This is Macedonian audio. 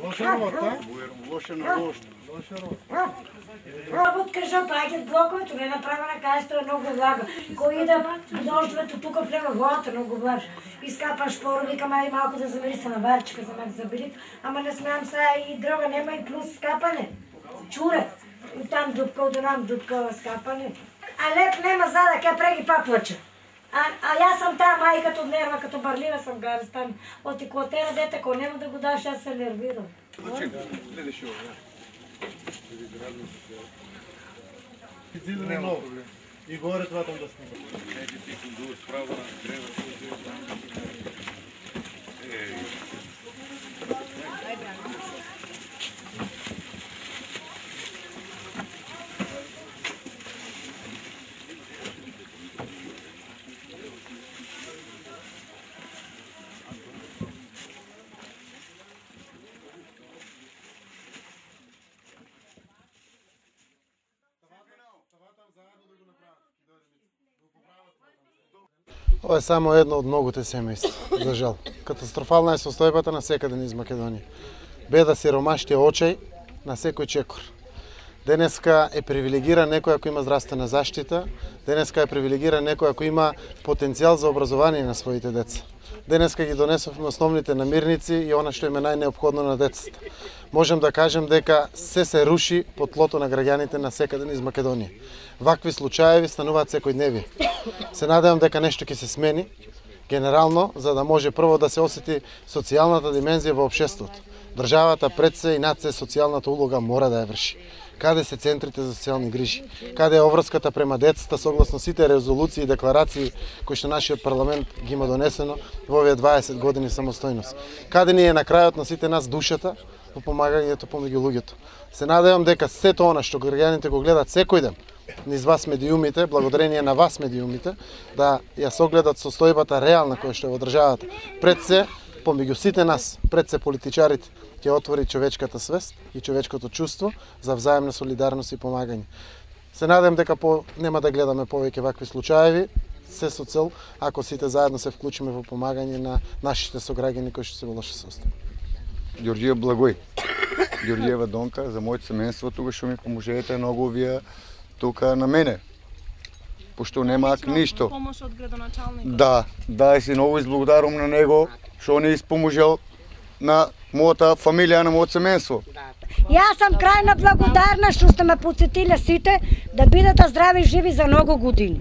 Лоша работа? Лоша на лоша. Работ кажа, паѓат блоковето, не направена кајстра многу влага. Кој иде дождвето тука влева водата многу влага. Искапа шпор, викам ај малку да замириса на варчка за мак забилит, ама не смеам сега и дрога нема и плюс скапане. Чуре. И там дупка, до нам дупка скапане. А леп нема зада, ке преги па плача. А јас сам таа мајката од нерва, като барлина сам гарстан. Оти котера дете, ко нема да го даш, јас се нервирам. Гледаш ovo, Изидане ново. И горе това там да снима. Неđe ti kundur spravo, greva kundur tam. Ова е само едно од многуте семејства, за жал. Катастрофална е состојбата на секаде низ Македонија. Беда, сиромаштија, очај на секој чекор. Денеска е привилегиран некој ако има здравствена заштита, денеска е привилегиран некој ако има потенцијал за образование на своите деца. Денеска ги донесовме основните намирници и она што им е најнеопходно на децата. Можем да кажем дека се руши под тлото на граѓаните на секаде низ Македонија. Вакви случаеви стануваат секојдневие. Се надевам дека нешто ќе се смени генерално, за да може прво да се осети социјалната димензија во општеството. Државата пред се и над се социјалната улога мора да ја врши. Каде се центрите за социјални грижи? Каде е обврската према децата согласно сите резолуции и декларации кои што нашиот парламент ги има донесено во овие 20 години самостојност? Каде ни е на крајот на сите нас душата во помагањето помеѓу луѓето? Се надевам дека сето она што граѓаните го гледат секој ден низ вас медиумите, благодарение на вас медиумите, да ја согледат состојбата реална која што е во државата. Пред се, помеѓу сите нас, пред се политичарите, ќе отвори човечката свест и човечкото чувство за взаемна солидарност и помагање. Се надевам дека нема да гледаме повеќе вакви случаеви, се со цел ако сите заедно се вклучиме во помагање на нашите сограѓани кои што се во лоша состојба. Ѓорѓиев Благој, Ѓорѓиева Донка, за моето семејство тука што ми поможете многу вие тука на мене. Пошто немаак ништо. Помош од градоначалникот. Да, и се многу изблагодарувам на него што не испоможел на мојата фамилија, на моето семејство. Јас сам крајна благодарна што сте ме потсетиле сите да бидете здрави и живи за многу години.